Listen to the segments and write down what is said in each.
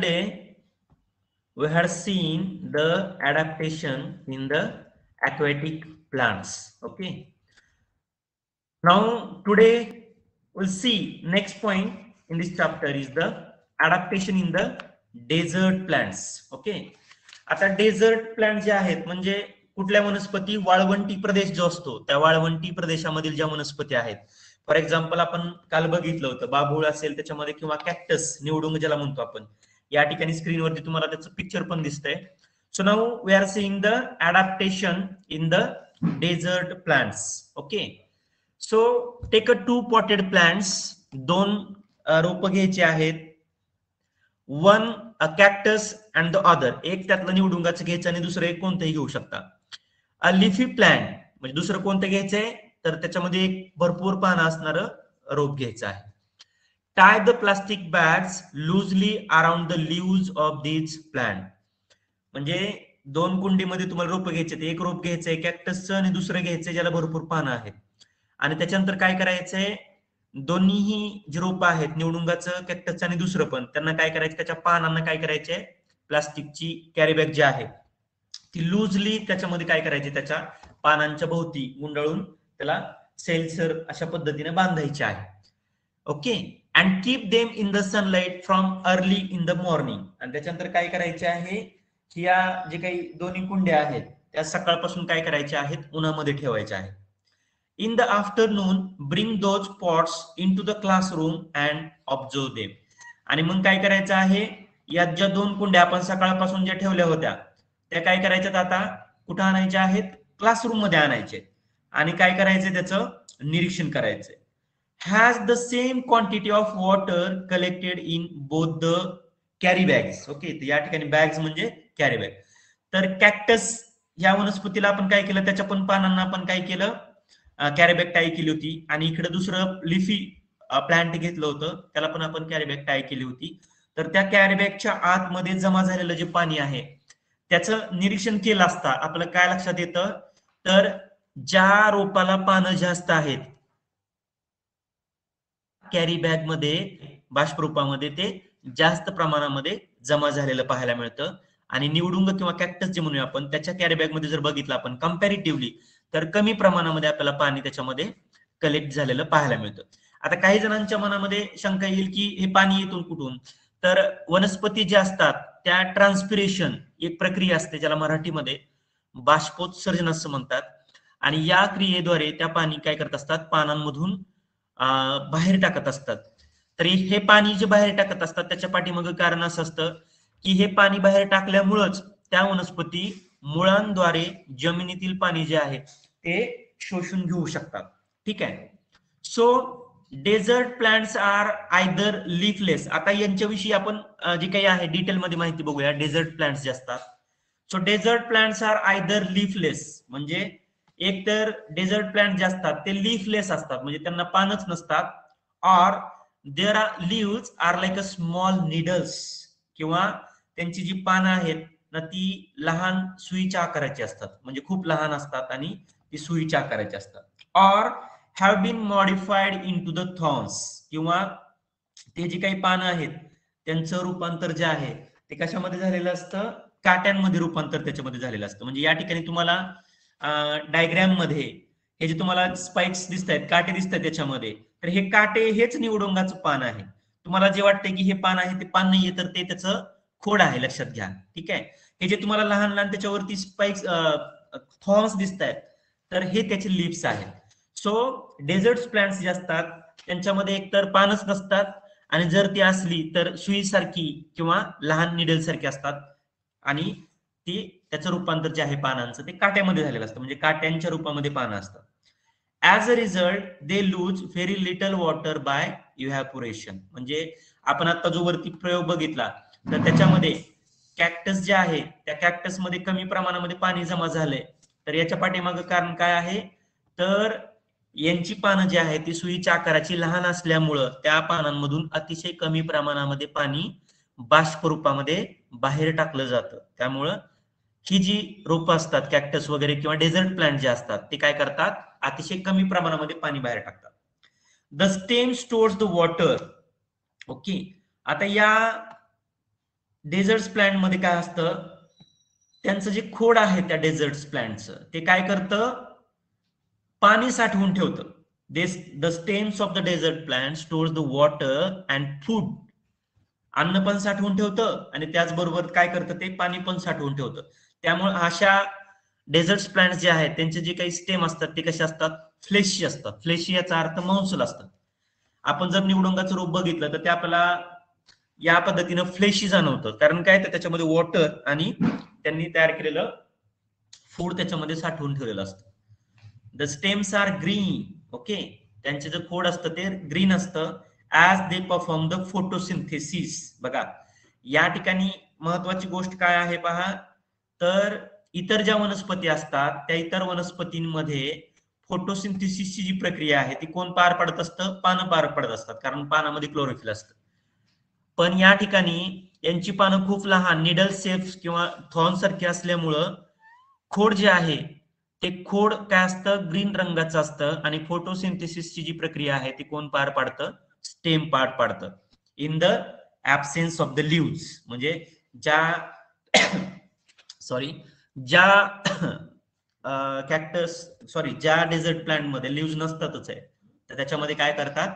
Today we have seen the adaptation in the aquatic plants. Okay. Now today we'll see next point in this chapter is the adaptation in the desert plants. Okay. आता dessert plant जे आहेत म्हणजे कुठल्या वनस्पती वाळवंटी प्रदेश जो असतो त्या वाळवंटी प्रदेशामधील ज्या वनस्पती आहेत. फॉर एक्झाम्पल आपण काल बघितलं होतं बाभूळ असेल त्याच्यामध्ये किंवा कॅक्टस निवडुंग ज्याला म्हणतो आपण. या ठिकाणी स्क्रीनवरती तुम्हाला त्याचं पिक्चर पण दिसतंय. So now we are seeing the adaptation in the desert plants. Okay. So take a 2 potted plants. दोन रोप घ्यायचे आहेत. One a cactus and the other. एक त्यातलं निवडुंगाचं घ्यायचं आणि दुसरं एक कोणतंही घेऊ शकता. अ लिफी प्लांट म्हणजे दुसरं कोणतं घ्यायचंय तर त्याच्यामध्ये एक भरपूर पानं असणारं रोप घ्यायचं आहे. Tie the plastic bags loosely around the leaves of these plant. म्हणजे दोन कुंडीमध्ये तुम्हाला रोप घ्यायचे. एक रोप घ्यायचंय कॅक्टसचं आणि दुसरं घ्यायचंय ज्याला भरपूर पानं आहेत. आणि त्याच्यानंतर काय करायचंय दोन्हीही जी रोप आहेत निवडुंगाचं कॅक्टसचं आणि दुसरं पण त्यांना काय करायचं त्याच्या पानांना काय करायचंय प्लास्टिकची कॅरी बॅग जी आहे ती लूजली त्याच्यामध्ये काय करायची त्याच्या पानांच्या भोवती गुंडाळून त्याला सेल्सर अशा पद्धतीने बांधायचे आहे. Okay. And keep them in the sunlight from early in the morning. आणि त्याच्यानंतर काय करायचे आहे की या जे काही दोन्ही कुंड्या आहेत त्या सकाळपासून काय करायच्या आहेत उन्हामध्ये ठेवायच्या आहेत. In the afternoon, bring those pots into the classroom and observe them. आणि मग काय करायचं आहे यात ज्या दोन कुंड्या आपण सकाळपासून ज्या ठेवल्या होत्या त्या काय करायच्यात आता कुठं आणायच्या आहेत क्लासरूम मध्ये आणायचे आणि काय करायचं त्याचं निरीक्षण करायचंय. Has the same quantity of water collected in both the carry bags. Okay. या ठिकाणी बॅग्स म्हणजे कॅरी बॅग. तर कॅक्टस या वनस्पतीला आपण काय केलं त्याच्या पण पानांना आपण काय केलं कॅरीबॅग टाय केली होती आणि इकडे दुसरं लिफी प्लांट घेतलं होतं त्याला पण आपण कॅरीबॅग टाय केली होती. तर त्या कॅरीबॅगच्या आतमध्ये जमा झालेलं जे पाणी आहे त्याचं निरीक्षण केलं असता आपल्याला काय लक्षात येतं तर ज्या रोपाला पानं जास्त आहेत कॅरी बॅग मध्ये बाष्परूपामध्ये ते जास्त प्रमाणामध्ये जमा झालेलं पाहायला मिळतं. आणि निवडुंग किंवा कॅक्टस जे म्हणूया आपण त्याच्या कॅरी बॅग मध्ये जर बघितलं आपण कम्पॅरेटिव्हली तर कमी प्रमाणामध्ये आपल्याला पाणी त्याच्यामध्ये कलेक्ट झालेलं पाहायला मिळतं. आता काही जणांच्या मनामध्ये शंका येईल की हे पाणी येतून कुठून तर वनस्पती जे असतात त्या ट्रान्सपिरेशन एक प्रक्रिया असते ज्याला मराठीमध्ये बाष्पोत्सर्जन असं म्हणतात. आणि या क्रियेद्वारे त्या पाणी काय करत असतात पानांमधून बाहेर टाकत असतात. तरी हे पाणी जे बाहेर टाकत असतात त्याच्या पाठीमागं कारण असं असतं की हे पाणी बाहेर टाकल्यामुळंच त्या वनस्पती मुळांद्वारे जमिनीतील पाणी जे आहे ते शोषून घेऊ शकतात. ठीक आहे. So desert plants are either leafless. आता यांच्याविषयी आपण जे काही आहे डिटेलमध्ये माहिती बघूया. डेझर्ट प्लांट्स जे असतात so desert plants are either leafless म्हणजे एक तर डेझर्ट प्लांट जे असतात ते लीफलेस असतात म्हणजे त्यांना पानच नसतात. Or there are leaves are like a small needles किंवा त्यांची जी पानं आहेत ना ती लहान सुईच्या आकाराची असतात म्हणजे खूप लहान असतात आणि ती सुईच्या आकाराची असतात. Or have been modified into the thorns किंवा ते जे काही पानं आहेत त्यांचं रूपांतर जे आहे ते कशामध्ये झालेलं असतं काट्यांमध्ये रूपांतर त्याच्यामध्ये झालेलं असतं. म्हणजे या ठिकाणी तुम्हाला डायग्रॅम मध्ये हे जे तुम्हाला स्पाइक्स दिसत आहेत काटे दिसत आहेत त्याच्यामध्ये तर हे काटे हेच निवडुंगाचं पान आहे. तुम्हाला जे वाटतंय की हे पान आहे ते पान नाहीये तर ते त्याचं खोड आहे लक्षात घ्या. ठीक आहे. हे जे तुम्हाला लहान लहान त्याच्यावरती स्पाइक्स थॉर्न्स दिसत आहेत तर हे त्याचे लिप्स आहेत. सो डेझर्ट प्लांट्स जे असतात त्यांच्यामध्ये एकतर पानच नसतात आणि जर ती असली तर सुईसारखी किंवा लहान निडल सारखी असतात आणि ती त्याचं रूपांतर जे आहे पानांचं ते काट्यामध्ये झालेलं असतं म्हणजे काट्यांच्या रूपामध्ये पानं असतात. As a result they lose very little water bye evaporation. म्हणजे आपण आता जो वरती प्रयोग बघितला तर त्याच्यामध्ये कॅक्टस जे आहे त्या कॅक्टस मध्ये कमी प्रमाणामध्ये पाणी जमा झालंय. तर याच्या पाठीमागं कारण काय आहे तर यांची पानं जी आहे ती सुईच्या आकाराची लहान असल्यामुळं त्या पानांमधून अतिशय कमी प्रमाणामध्ये पाणी बाष्प रूपामध्ये बाहेर टाकलं जातं. त्यामुळं ही जी रोपं असतात कॅक्टस वगैरे किंवा डेझर्ट प्लांट जे असतात ते काय करतात अतिशय कमी प्रमाणामध्ये पाणी बाहेर टाकतात. The stem stores the water. Okay. आता या डेझर्ट्स प्लांट मध्ये काय असतं, त्यांचं जे खोड आहे त्या डेझर्ट्स प्लांटचं ते काय करतं, पाणी साठवून ठेवतं. The stems of the desert plant stores the water and food. अन्न पण साठवून ठेवतं आणि त्याचबरोबर काय करतं, ते पाणी पण साठवून ठेवतं. त्यामुळे अशा डेझर्ट प्लांट जे आहेत त्यांचे जे काही स्टेम असतात ते कसे असतात, फ्लेशी असतात. फ्लेशी याचा अर्थ महसूल असतात. आपण जर निवडुंगाचं रूप बघितलं तर ते आपल्याला या पद्धतीनं फ्लेशी जाणवतं, कारण काय तर त्याच्यामध्ये वॉटर आणि त्यांनी तयार केलेलं फूड त्याच्यामध्ये साठवून ठेवलेलं असतं. The stems are green. Okay, त्यांचे जे खोड असतं ते ग्रीन असतं. As they perform the photosynthesis. बघा या ठिकाणी महत्वाची गोष्ट काय आहे पहा, तर इतर ज्या वनस्पती असतात त्या इतर वनस्पतींमध्ये फोटोसिंथेसिसची जी प्रक्रिया आहे ती कोण पार पडत असतं, पानं पार पडत असतात, कारण पानामध्ये क्लोरोफिल असतं. पण या ठिकाणी यांची पानं खूप लहान निडल शेप किंवा थॉर्न सारखी असल्यामुळं खोड जे आहे ते खोड काय असतं, ग्रीन रंगाचं असतं आणि फोटोसिंथेसिसची जी प्रक्रिया आहे ती कोण पार पाडतं, स्टेम पार पाडतं. In the absence of the leaves. म्हणजे ज्या सॉरी ज्या कॅक्टस सॉरी ज्या डेझर्ट प्लांट मध्ये लिव्स नसतातच आहे, तर त्याच्यामध्ये काय करतात,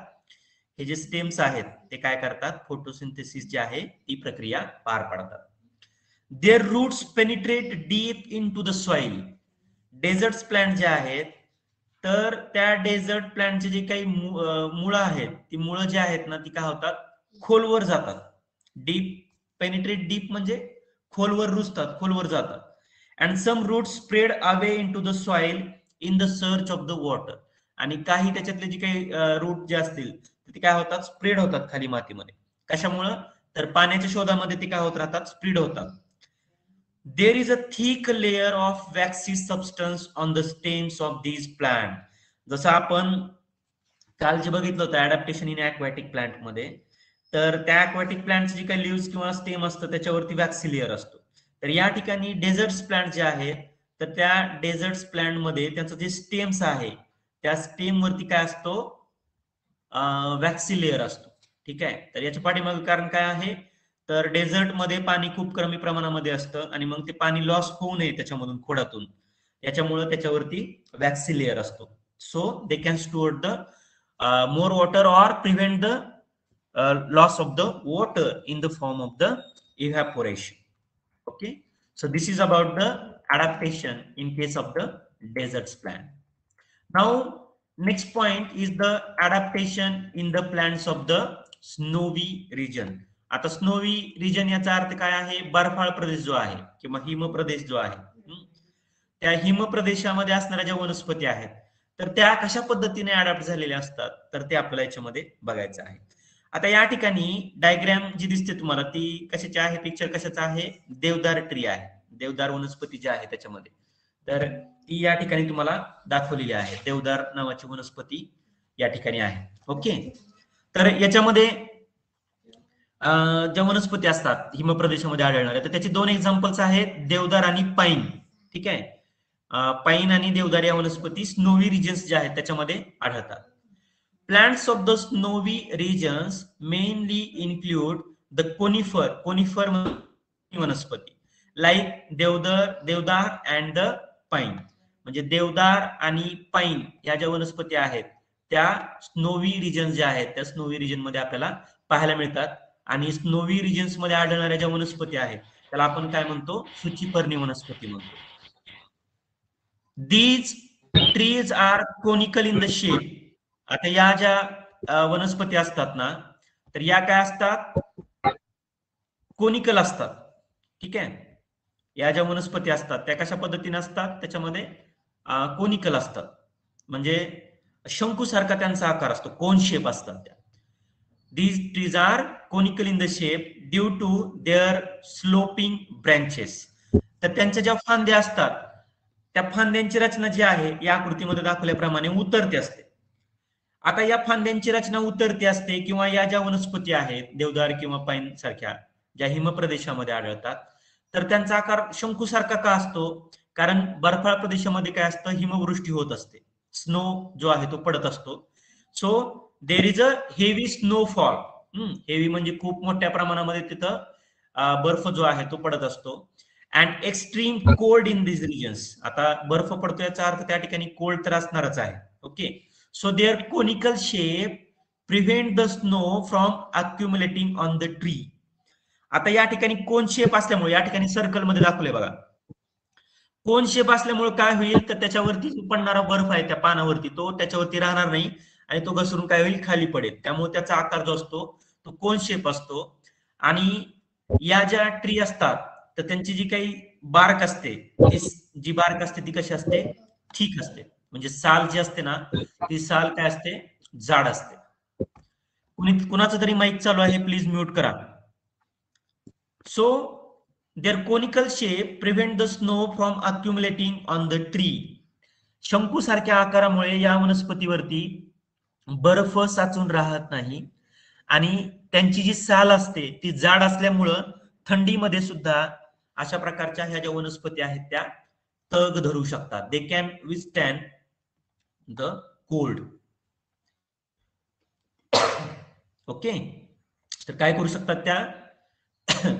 हे जे स्टेम्स आहेत ते काय करतात, फोटोसिंथेसिस जे आहे ती प्रक्रिया पार पाडतात. Their roots penetrate deep into the soil. Desert plant जे आहेत तर त्या डेझर्ट प्लांटचे जे काही मुळं आहेत, ती मुळं जे आहेत ना ती काय होतात, खोलवर जातात. डीप, पेनिट्रेट डीप म्हणजे खोलवर रुजतात, खोलवर जातात. And some root spread away into the soil in the search of the water. आणि काही त्याच्यातले जे काही रूट जे असतील ते काय होतात, स्प्रेड होतात खाली मातीमध्ये. कशामुळं, तर पाण्याच्या शोधामध्ये ते काय होत राहतात, स्प्रेड होतात. There is a thick layer of waxy substance on the stems of these plants. जसं आपण काल जे बघितलं होतं अडॅप्टेशन इन aquatic प्लांट मध्ये, तर त्या aquatic प्लांटची जी काही लिव्स किंवा स्टेम असतं त्याच्यावरती वॅक्सी लेअर असतो. तर या ठिकाणी डेझर्ट्स प्लांट जे आहेत तर त्या डेझर्ट्स प्लांट मध्ये त्यांचं जे स्टेम्स आहे त्या स्टेम वरती काय असतो, वॅक्सी लेअर असतो. ठीक आहे, तर याच्या पाठीमागे कारण काय आहे, तर डेझर्ट मध्ये पाणी खूप कमी प्रमाणामध्ये असतं आणि मग ते पाणी लॉस होऊ नये त्याच्यामधून खोडातून, त्याच्यामुळे त्याच्यावरती वॅक्सी लेअर असतो. So they can store the more water or prevent the loss of the water in the form of the evaporation. Okay, so this is about the adaptation in case of the deserts plant. Now next point is the adaptation in the plants of the snowy region. आता snowy region याचा अर्थ काय आहे, बर्फाळ प्रदेश जो आहे किंवा हिम प्रदेश जो आहे, त्या हिम प्रदेशामध्ये असणाऱ्या ज्या वनस्पती आहेत तर त्या कशा पद्धतीने अडॅप्ट झालेल्या असतात तर ते आपल्याला याच्यामध्ये बघायचं आहे. आता या ठिकाणी डायग्राम जी दिसते तुम्हाला ती कशाची आहे, पिक्चर कशाचा आहे, देवदार ट्री आहे, देवदार वनस्पती जी आहे त्याच्यामध्ये. तर ती या ठिकाणी तुम्हाला दाखवलेली आहे, देवदार नावाची वनस्पती या ठिकाणी आहे. ओके, तर याच्यामध्ये ज्या वनस्पती असतात हिम प्रदेशामध्ये आढळणाऱ्या तर त्याचे दोन एक्झाम्पल्स आहेत, देवदार आणि पाईन. ठीक आहे, पाईन आणि देवदार या वनस्पती स्नोवी रिजन्स जे आहेत त्याच्यामध्ये आढळतात. Plants of the snowy regions mainly include the conifer वनस्पती like deodar and the pine. म्हणजे देवदार आणि पाईन या ज्या वनस्पती आहेत त्या स्नोवी रिजन ज्या आहेत त्या स्नोवी रिजन मध्ये आपल्याला पाहायला मिळतात. आणि स्नोवी रिजन्स मध्ये आढळणाऱ्या ज्या वनस्पती आहेत त्याला आपण काय म्हणतो, सूचीपर्णी वनस्पती म्हणतो. These trees are conical in the shape. आता या ज्या वनस्पती असतात ना तर या काय असतात, कोनिकल असतात. ठीक आहे, या ज्या वनस्पती असतात त्या कशा पद्धतीने असतात, त्याच्यामध्ये कोनिकल असतात, म्हणजे शंकूसारखा त्यांचा आकार असतो, कोन शेप असतात त्या. These trees are conical in the shape due to their sloping branches. तर त्यांच्या ज्या फांद्या असतात त्या फांद्यांची रचना जी आहे या आकृतीमध्ये दाखवल्याप्रमाणे उतरते असते. आता या फांद्यांची रचना उतरती असते किंवा या ज्या वनस्पती आहेत देवदार किंवा पाईन सारख्या ज्या हिम प्रदेशामध्ये आढळतात तर त्यांचा आकार शंकूसारखा का असतो, कारण बर्फाळ प्रदेशामध्ये काय असतं, हिमवृष्टी होत असते, स्नो जो आहे तो पडत असतो. So there is a heavy snowfall. Heavy म्हणजे खूप मोठ्या प्रमाणामध्ये तिथं बर्फ जो आहे तो पडत असतो. And extreme cold in this regions. आता बर्फ पडतो याचा अर्थ त्या ठिकाणी कोल्ड तर असणारच आहे. Okay, so their conical shape prevent the snow from accumulating on the tree. आता या ठिकाणी कोन शेप असल्यामुळे, या ठिकाणी सर्कल मध्ये दाखवलंय बघा, कोन शेप असल्यामुळे काय होईल तर त्याच्यावरती जो पडणारा बर्फ आहे त्या पानावरती तो त्याच्यावरती राहणार नाही आणि तो घसरून काय होईल, खाली पडेल. त्यामुळे त्याचा आकार जो असतो तो कोन शेप असतो. आणि या ज्या ट्री असतात तर त्यांची जी काही बार्क असते, जी बार्क असते ती कशी असते, थिक असते. म्हणजे साल जी असते ना ती साल काय असते, जाड असते. कुणाचं तरी माईक चालू आहे, प्लीज म्यूट करा. So their conical shape prevent the snow from accumulating on the tree. शंकूसारख्या आकारामुळे या वनस्पतीवरती बर्फ साचून राहत नाही आणि त्यांची जी साल असते ती जाड असल्यामुळं थंडीमध्ये सुद्धा अशा प्रकारच्या ह्या ज्या वनस्पती आहेत त्या तग धरू शकतात. They can withstand the cold. Okay, तर काय करू शकतात त्या,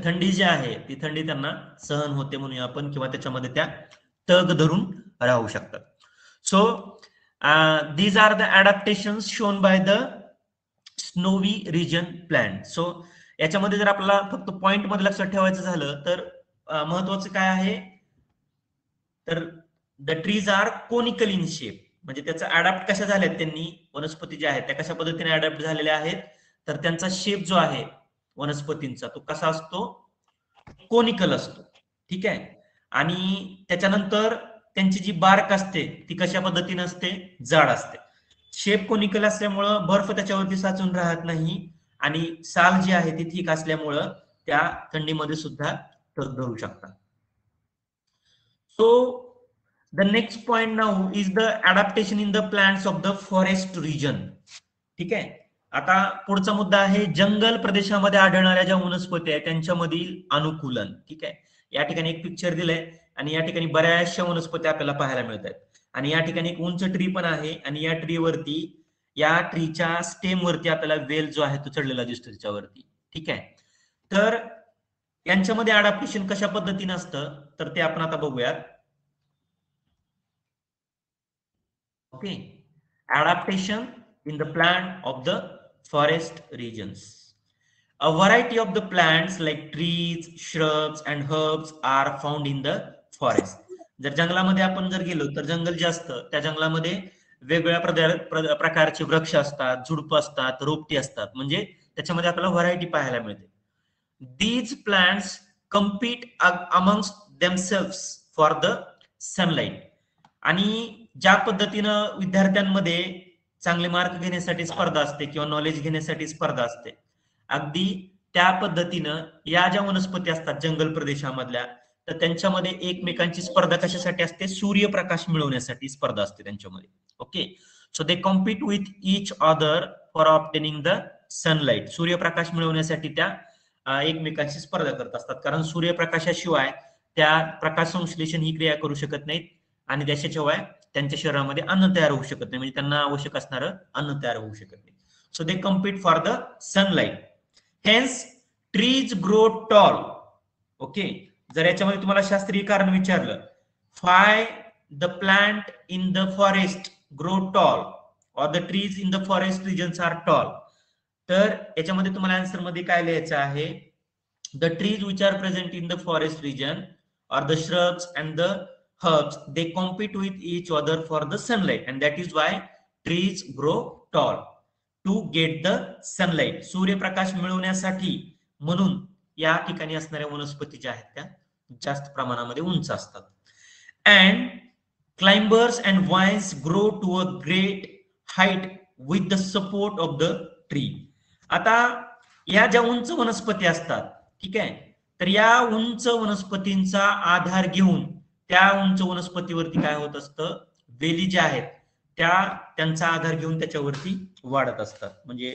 थंडी जी आहे ती थंडी त्यांना सहन होते म्हणूया आपण, किंवा त्याच्यामध्ये त्या तग धरून राहू शकतात. So these are the adaptations shown by the snowy region plant. So याच्यामध्ये जर आपल्याला फक्त पॉइंट मध्ये लक्षात ठेवायचं झालं तर महत्वाचं काय आहे तर the trees are conical in shape. म्हणजे त्याचा अडॅप्ट कशा झाल्यात, त्यांनी वनस्पती ज्या आहेत त्या कशा पद्धतीने अडॅप्ट झालेल्या आहेत तर त्यांचा शेप जो आहे वनस्पतींचा तो कसा असतो, कोनिकल असतो. ठीक आहे. आणि त्याच्यानंतर त्यांची जी बार्क असते ती कशा पद्धतीने असते, जाड असते. शेप कोनिकल असल्यामुळं बर्फ त्याच्यावरती साचून राहत नाही आणि साल जी आहे ती थिक असल्यामुळं त्या थंडीमध्ये सुद्धा तग धरू शकतात. So the next point now is the adaptation in the plants of the forest region. ठीक आहे. आता पुढचा मुद्दा आहे जंगल प्रदेशामध्ये आढळणाऱ्या ज्या वनस्पती आहेत त्यांच्यामधील अनुकूलन. ठीक आहे. या ठिकाणी एक पिक्चर दिलंय आणि या ठिकाणी बऱ्याचशा वनस्पती आपल्याला पाहायला मिळत आहेत. आणि या ठिकाणी एक उंच ट्री पण आहे आणि या ट्रीवरती, या ट्रीच्या स्टेम वरती आपल्याला वेल जो आहे तो चढलेला दिसतो त्याच्यावरती. ठीक आहे. तर यांच्यामध्ये अडॅप्टेशन कशा पद्धतीने असतं तर ते आपण आता बघूयात. Okay, adaptation in the plant of the forest regions. A variety of the plants like trees, shrubs and herbs are found in the forest. जर जंगलामध्ये आपण जर गेलो तर जंगल जे असतं त्या जंगलामध्ये वेगवेगळ्या प्रकारचे वृक्ष असतात, झुडपं असतात, रोपटी असतात. म्हणजे त्याच्यामध्ये आपल्याला व्हरायटी पाहायला मिळते. These plants compete amongst themselves for the sunlight. आणि ज्या पद्धतीनं विद्यार्थ्यांमध्ये चांगले मार्क घेण्यासाठी स्पर्धा असते किंवा नॉलेज घेण्यासाठी स्पर्धा असते, अगदी त्या पद्धतीनं या ज्या वनस्पती असतात जंगल प्रदेशामधल्या तर त्यांच्यामध्ये एकमेकांची स्पर्धा कशासाठी असते, सूर्यप्रकाश मिळवण्यासाठी स्पर्धा असते त्यांच्यामध्ये. Okay, so they compete with each other for obtaining the sunlight. सूर्यप्रकाश मिळवण्यासाठी त्या एकमेकांची स्पर्धा करत असतात, कारण सूर्यप्रकाशाशिवाय त्या प्रकाश संश्लेषण ही क्रिया करू शकत नाहीत आणि त्याच्याशिवाय त्यांच्या शरीरामध्ये अन्न तयार होऊ शकत नाही, म्हणजे त्यांना आवश्यक असणारं अन्न तयार होऊ शकत नाही. So they compete for the sunlight. Hence trees grow tall. Okay, जर याच्यामध्ये तुम्हाला शास्त्रीय कारण विचारलं, why the plant in the forest grow tall or the trees in the forest regions are tall, तर याच्यामध्ये तुम्हाला आन्सर मध्ये काय लिहायचं आहे, the trees which are present in the forest region or the shrubs and the herbs, they compete with each other for the sunlight and that is why trees grow tall to get the sunlight. सूर्यप्रकाश मिळवण्यासाठी म्हणून या ठिकाणी असणाऱ्या वनस्पती ज्या आहेत त्या जास्त प्रमाणामध्ये उंच असतात. and climbers and vines grow to a great height with the support of the tree. आता या ज्या उंच वनस्पती असतात, ठीक आहे, तर या उंच वनस्पतींचा आधार घेऊन त्या उंच वनस्पतीवरती काय होत असतं, वेली ज्या आहेत त्या त्यांचा आधार घेऊन त्याच्यावरती वाढत असतात. म्हणजे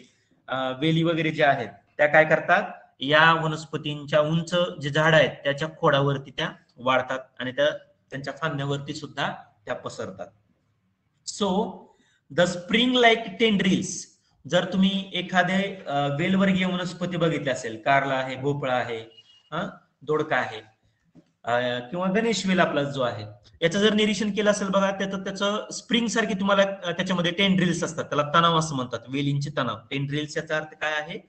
वेली वगैरे ज्या आहेत त्या काय करतात, या वनस्पतींच्या उंच जे झाड आहेत त्याच्या खोडावरती त्या वाढतात आणि त्या त्यांच्या फांद्यावरती सुद्धा त्या पसरतात. So the spring like tendrils. जर तुम्ही एखादे वेलवर्गीय वनस्पती बघितली असेल, कारला आहे, भोपळा आहे, दोडका आहे, किंवा गणेश वेल आपला जो आहे, याचं जर निरीक्षण केलं असेल बघा, त्याचं स्प्रिंग सारखी तुम्हाला त्याच्यामध्ये टेंड्रिल्स असतात, त्याला तणाव असं म्हणतात, वेलींचे तणाव. टेंड्रिल्स याचा अर्थ काय आहे?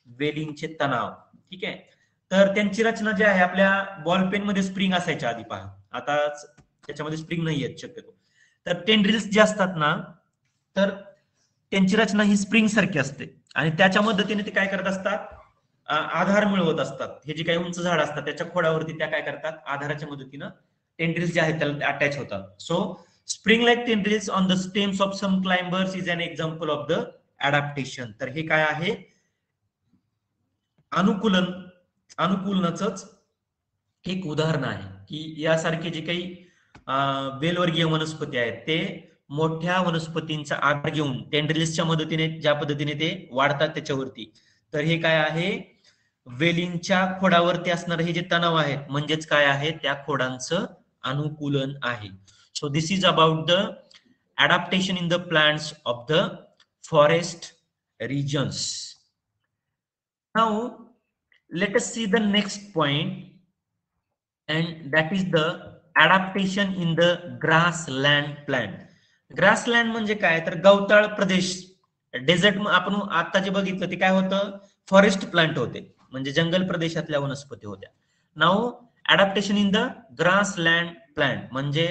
वेलींचे तणाव. ठीक आहे. तर त्यांची रचना जी आहे, आपल्या बॉल पेन मध्ये स्प्रिंग असायच्या आधी पहा, आता त्याच्यामध्ये स्प्रिंग नाही आहेत शक्यतो. तर टेंड्रिल्स जे असतात ना, तर त्यांची रचना ही स्प्रिंग सारखी असते आणि त्याच्या मदतीने ते काय करत असतात? आधार मिळवत असतात. हे जे काही उंच झाड असतात त्याच्या खोडावरती त्या काय करतात? आधाराच्या मदतीनं टेंड्रिल्स जे आहेत त्याला अटॅच होतात. So spring like tendrils on the stems of some climbers is an example of the adaptation. तर हे काय आहे? अनुकूलनाचंच एक उदाहरण आहे, की यासारखे जे काही वेलवर्गीय वनस्पती आहेत ते मोठ्या वनस्पतींचा आधार घेऊन टेंड्रिल्सच्या मदतीने ज्या पद्धतीने ते वाढतात त्याच्यावरती, तर हे काय आहे? वेलींच्या खोडावरती असणारे हे जे तणाव आहेत म्हणजेच काय आहे? त्या खोडांचं अनुकूलन आहे. So this is about the adaptation in the plants of the forest regions. Now let us see the next point, and that is the adaptation in the grassland plant. Grassland म्हणजे काय? तर गवताळ प्रदेश, डेझर्ट. आपण आता जे बघितलं ते काय होतं? फॉरेस्ट प्लांट होते, म्हणजे जंगल प्रदेशातल्या वनस्पती होत्या. Now adaptation in the grassland plant म्हणजे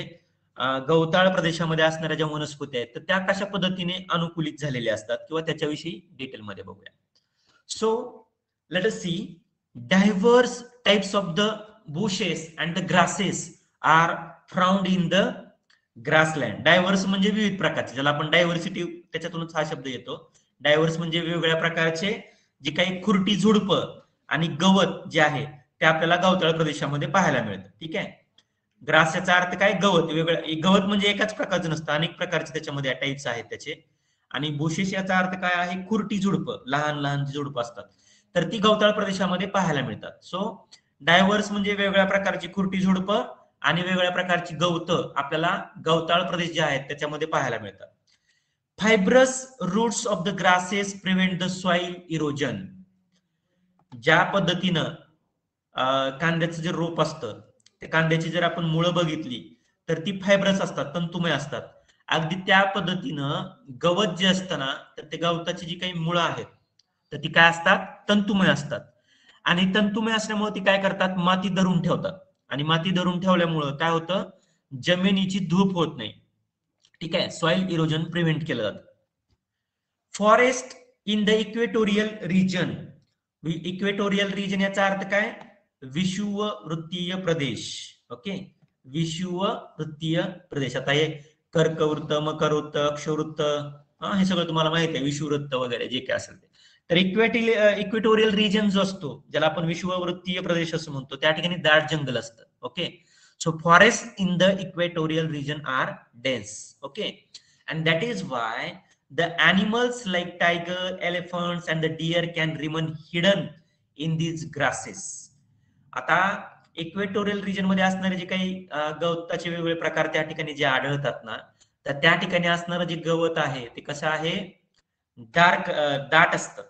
गवताळ प्रदेशामध्ये असणाऱ्या ज्या वनस्पती आहेत तर त्या कशा पद्धतीने अनुकूलित झालेल्या असतात किंवा त्याच्याविषयी डिटेलमध्ये बघूया. So let us see diverse types of the bushes and the grasses are found in the grassland. Diverse म्हणजे विविध प्रकारचे, ज्याला आपण डायव्हर्सिटी, त्याच्यातूनच हा शब्द येतो. डायव्हर्स म्हणजे वेगवेगळ्या प्रकारचे जे काही खुरटी, झुडप आणि गवत जे आहे ते आपल्याला गवताळ प्रदेशामध्ये पाहायला मिळतं. ठीक आहे. ग्रास याचा अर्थ काय? गवत. वेगळं गवत म्हणजे एकाच प्रकारचं नसतं, अनेक प्रकारचे त्याच्यामध्ये टाइप्स आहेत त्याचे. आणि बुशेस याचा अर्थ काय आहे? खुरटी झुडप, लहान लहान झुडप असतात, तर ती गवताळ प्रदेशामध्ये पाहायला मिळतात. सो डायव्हर्स म्हणजे वेगवेगळ्या प्रकारची खुरटी झुडप आणि वेगवेगळ्या प्रकारची गवत आपल्याला गवताळ प्रदेश जे आहेत त्याच्यामध्ये पाहायला मिळतात. Fibrous roots of the grasses prevent the soil erosion. ज्या पद्धतीनं कांद्याचं जे रोप असतं, त्या कांद्याची जर आपण मुळं बघितली तर ती फायब्रस असतात, तंतुमय असतात. अगदी त्या पद्धतीनं गवत जे असतं ना, तर ते गवताची जी काही मुळं आहेत तर ती काय असतात? तंतुमय असतात. आणि तंतुमय असल्यामुळे ती काय करतात? माती धरून ठेवतात. आणि माती धरून ठेवल्यामुळं काय होतं? जमिनीची धूप होत नाही. ठीक आहे. सॉइल इरोजन प्रिव्हेंट केलं जातं. Forest in the equatorial region. Equatorial region याचा अर्थ काय? विषुववृत्तीय प्रदेश. ओके. विषुववृत्तीय प्रदेश. आता हे कर्कवृत्त, मकरवृत्त, अक्षवृत्त, हे सगळं तुम्हाला माहिती आहे, विषुववृत्त वगैरे जे काय असेल ते. तर इक्वेटोरियल रिजन जो असतो, ज्याला आपण विषुववृत्तीय प्रदेश असं म्हणतो, त्या ठिकाणी दाट जंगल असतं. Okay. So forest in the equatorial region are dense. Okay. And that is why the animals like tiger, elephants and the deer can remain hidden in these grasses. आता इक्वेटोरियल रिजन मध्ये असणारे जे काही गवताचे वेगवेगळे प्रकार त्या ठिकाणी जे आढळतात ना, तर त्या ठिकाणी असणारं जे गवत आहे ते कसं आहे? दाट असतं.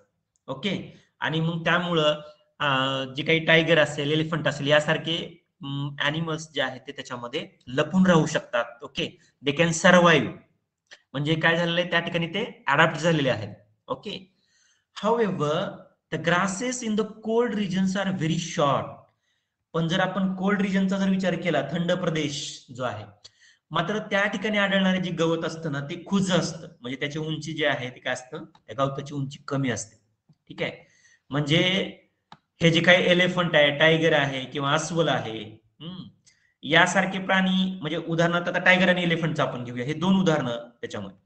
ओके. आणि मग त्यामुळं जे काही टायगर असेल, एलिफंट असेल, यासारखे अॅनिमल्स जे आहेत ते त्याच्यामध्ये लपून राहू शकतात. ओके. They can survive. म्हणजे काय झालेलं आहे? त्या ठिकाणी ते अडॅप्ट झालेले आहेत. Okay. However the grasses in the cold regions are very short. पण जर आपण कोल्ड रिजनचा जर विचार केला, थंड प्रदेश जो आहे, मात्र त्या ठिकाणी आढळणारे जे गवत असतं ना ते खुज असतं, म्हणजे त्याची उंची जी आहे ती काय असतं? त्या गवताची उंची कमी असते. ठीक आहे. म्हणजे हे जे काही एलिफंट आहे, टायगर आहे किंवा अस्वल आहे, यासारखे प्राणी, म्हणजे उदाहरणार्थ आता टायगर आणि एलिफंटचं आपण घेऊया, हे दोन उदाहरणं त्याच्यामध्ये.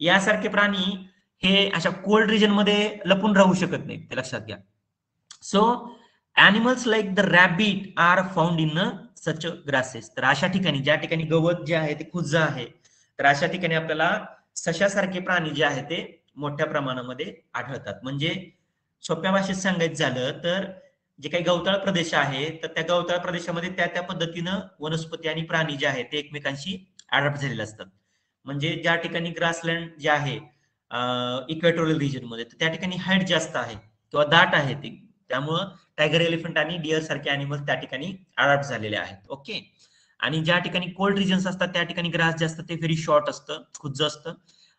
यासारखे प्राणी हे अशा कोल्ड रिजन मध्ये लपून राहू शकत नाहीत, ते लक्षात घ्या. So animals like the rabbit are found in such grasses. तर अशा ठिकाणी, ज्या ठिकाणी गवत जे आहे ते खुज्ज आहे, तर अशा ठिकाणी आपल्याला सशासारखे प्राणी जे आहे ते मोठ्या प्रमाणामध्ये आढळतात. म्हणजे सोप्या भाषेत सांगायचं झालं तर जे काही गवताळ प्रदेश आहे तर त्या गवताळ प्रदेशामध्ये त्या त्या पद्धतीनं वनस्पती आणि प्राणी जे आहेत ते एकमेकांशी अडॅप्ट झालेले असतात. म्हणजे ज्या ठिकाणी ग्रासलँड जे आहे इक्वेटोरियल रिजन मध्ये, तर त्या ठिकाणी हाईट जास्त आहे किंवा दाट आहे ते त्यामुळं टायगर एलिफंट आणि डिअर सारखे अॅनिमल्स त्या ठिकाणी अडॉप्ट झालेले आहेत. ओके. आणि ज्या ठिकाणी कोल्ड रिजन्स असतात त्या ठिकाणी ग्रास जास्त ते व्हेरी शॉर्ट असतं, खुज्ज असतं,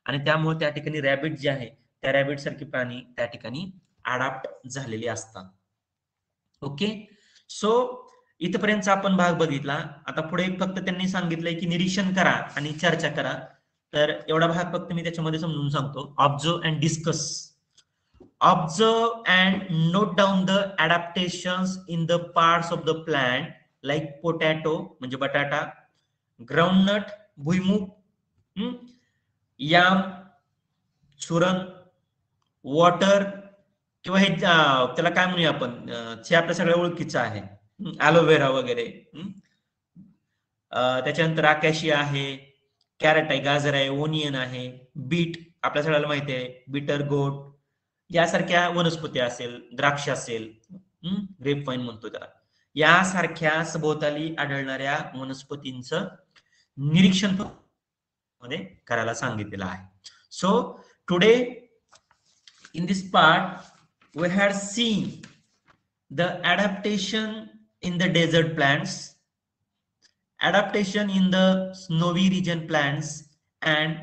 आणि त्यामुळे त्या ठिकाणी रॅबिट जे आहे त्या रॅबिट सारखे प्राणी त्या ठिकाणी अडॉप्ट झालेले असतात. ओके. सो इथपर्यंतचा आपण भाग बघितला. आता पुढे फक्त त्यांनी सांगितलंय की निरीक्षण करा आणि चर्चा करा. तर एवढा भाग फक्त मी त्याच्यामध्ये समजून सांगतो. Observe and discuss. Observe and note down the adaptations in the parts of the plant like potato म्हणजे बटाटा, ग्राउंडनट भुईमुग, याम, सुरण, वॉटर किंवा हे त्याला काय म्हणूया आपण, हे आपल्या सगळ्या ओळखीचं आहे, ॲलोव्हेरा वगैरे. त्याच्यानंतर आकॅशिया आहे, कॅरेट आहे, गाजर आहे, ओनियन आहे, बीट आपल्या सगळ्याला माहिती आहे, बिटर गोट यासारख्या वनस्पती असेल, द्राक्ष असेल, ग्रेप वाईन म्हणतो त्याला, यासारख्या सभोवताली आढळणाऱ्या वनस्पतींचं निरीक्षण मध्ये करायला सांगितलेलं आहे. So today in this part we had seen the adaptation in the desert plants, adaptation in the snowy region plants, and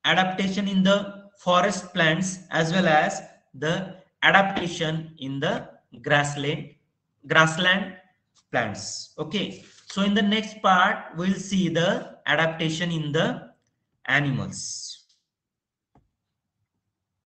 adaptation in the forest plants, as well as the adaptation in the grassland plants. Okay, so in the next part we'll see the adaptation in the animals.